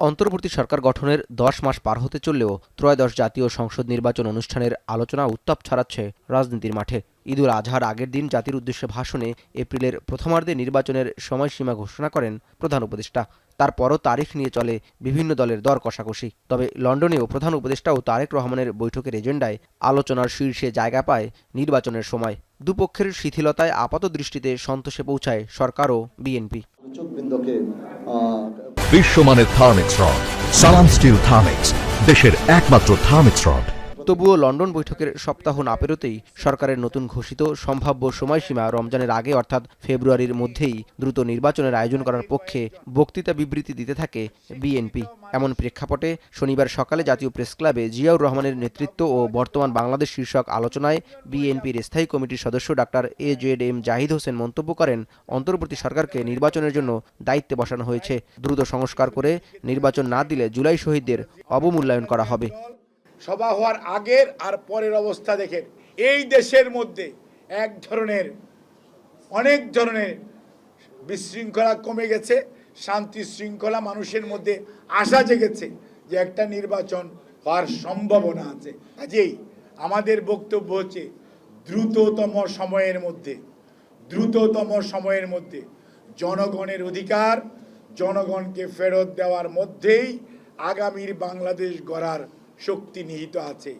অন্তর্বর্তী সরকার গঠনের ১০ মাস পার হতে চললেও ত্রয়োদশ জাতীয় সংসদ নির্বাচন অনুষ্ঠানের আলোচনা উত্তাপ ছড়াচ্ছে রাজনীতির মাঠে। ঈদুল আজহার আগের দিন জাতির উদ্দেশ্যে ভাষণে এপ্রিলের প্রথমার্ধে নির্বাচনের সময়সীমা ঘোষণা করেন প্রধান উপদেষ্টা। তারপরও তারিখ নিয়ে চলে বিভিন্ন দলের দর কষাকষি। তবে লন্ডনেও প্রধান উপদেষ্টা ও তারেক রহমানের বৈঠকের এজেন্ডায় আলোচনার শীর্ষে জায়গা পায় নির্বাচনের সময়। দুপক্ষের শিথিলতায় আপাতদৃষ্টিতে সন্তোষে পৌঁছায় সরকার ও বিএনপি। বিশ্বমানের থার্মিক্স রড সালাম স্টিল থার্মিক্স, দেশের একমাত্র থার্মিক্স রড। তবুও লন্ডন বৈঠকের সপ্তাহ না পেরোতেই সরকারের নতুন ঘোষিত সম্ভাব্য সময়সীমা রমজানের আগে অর্থাৎ ফেব্রুয়ারির মধ্যেই দ্রুত নির্বাচনের আয়োজন করার পক্ষে বক্তৃতা বিবৃতি দিতে থাকে বিএনপি। এমন প্রেক্ষাপটে শনিবার সকালে জাতীয় প্রেসক্লাবে জিয়াউর রহমানের নেতৃত্ব ও বর্তমান বাংলাদেশ শীর্ষক আলোচনায় বিএনপির স্থায়ী কমিটির সদস্য ডাক্তার এজেড জাহিদ হোসেন মন্তব্য করেন, অন্তর্বর্তী সরকারকে নির্বাচনের জন্য দায়িত্বে বসানো হয়েছে। দ্রুত সংস্কার করে নির্বাচন না দিলে জুলাই শহীদদের অবমূল্যায়ন করা হবে। সভা হওয়ার আগের আর পরের অবস্থা দেখেন, এই দেশের মধ্যে অনেক ধরনের বিশৃঙ্খলা কমে গেছে, শান্তি শৃঙ্খলা মানুষের মধ্যে আশা জেগেছে যে একটা নির্বাচন হওয়ার সম্ভাবনা আছে। কাজেই আমাদের বক্তব্য হচ্ছে দ্রুততম সময়ের মধ্যে জনগণের অধিকার জনগণকে ফেরত দেওয়ার মধ্যেই আগামীর বাংলাদেশ গড়ার শক্তি নিহিত আছে।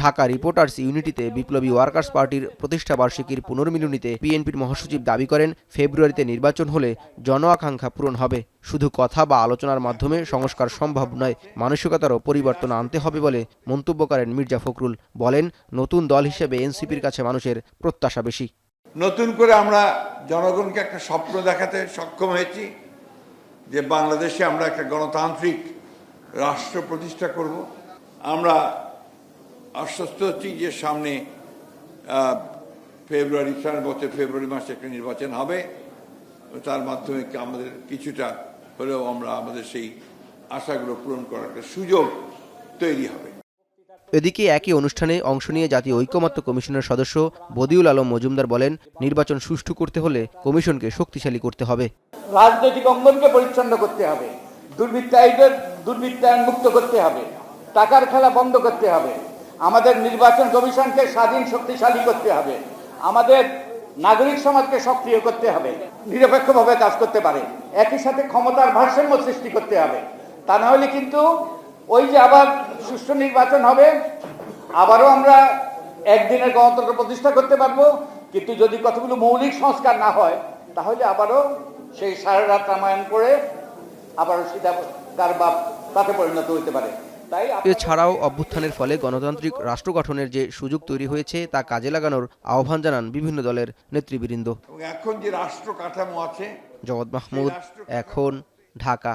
ঢাকা রিপোর্টার্স ইউনিটিতে বিপ্লবী ওয়ার্কার্স পার্টির প্রতিষ্ঠাবার্ষিকীর পুনর্মিলনীতে বিএনপির মহাসচিব দাবি করেন, ফেব্রুয়ারিতে নির্বাচন হলে জন আকাঙ্ক্ষা পূরণ হবে। শুধু কথা বা আলোচনার মাধ্যমে সংস্কার সম্ভব নয়, মানসিকতারও পরিবর্তন আনতে হবে বলে মন্তব্য করেন মির্জা ফখরুল। বলেন, নতুন দল হিসেবে এনসিপির কাছে মানুষের প্রত্যাশা বেশি। নতুন করে আমরা জনগণকে একটা স্বপ্ন দেখাতে সক্ষম হয়েছি যে বাংলাদেশে আমরা একটা গণতান্ত্রিক রাষ্ট্র প্রতিষ্ঠা করব। আমরা আশ্বস্ত হচ্ছি যে সামনে ফেব্রুয়ারি মাসে একটা নির্বাচন হবে, তার মাধ্যমে আমাদের কিছুটা হলেও আমরা আমাদের সেই আশাগুলো পূরণ করার একটা সুযোগ তৈরি হবে। এদিকে একই অনুষ্ঠানে অংশ নিয়ে জাতীয় ঐকমত্য কমিশনের সদস্য বদিউল আলম মজুমদার বলেন, নির্বাচন সুষ্ঠু করতে হলে কমিশনকে শক্তিশালী করতে হবে। রাজনৈতিক অঙ্গনকে পরিচ্ছন্ন করতে হবে, দুর্বৃত্তায়ন মুক্ত করতে হবে, টাকার খেলা বন্ধ করতে হবে, আমাদের নির্বাচন কমিশনকে স্বাধীন শক্তিশালী করতে হবে, আমাদের নাগরিক সমাজকে সক্রিয় করতে হবে, নিরপেক্ষভাবে কাজ করতে পারে, একই সাথে ক্ষমতার ভারসাম্য সৃষ্টি করতে হবে। তা না হলে কিন্তু ওই যে আবার সুষ্ঠু নির্বাচন হবে, আবারও আমরা একদিনের গণতন্ত্র প্রতিষ্ঠা করতে পারবো, কিন্তু যদি কতগুলো মৌলিক সংস্কার না হয় তাহলে আবারও সেই সারা রাত রামায়ণ করে আবারও সিধা তার বাপ তাতে পরিণত হতে পারে। এছাড়াও অভ্যুত্থানের ফলে গণতান্ত্রিক রাষ্ট্র গঠনের যে সুযোগ তৈরি হয়েছে তা কাজে লাগানোর আহ্বান জানান বিভিন্ন দলের নেতৃবৃন্দ। এখন যে রাষ্ট্র কাঠামো আছে, জগৎ মাহমুদ, এখন, ঢাকা।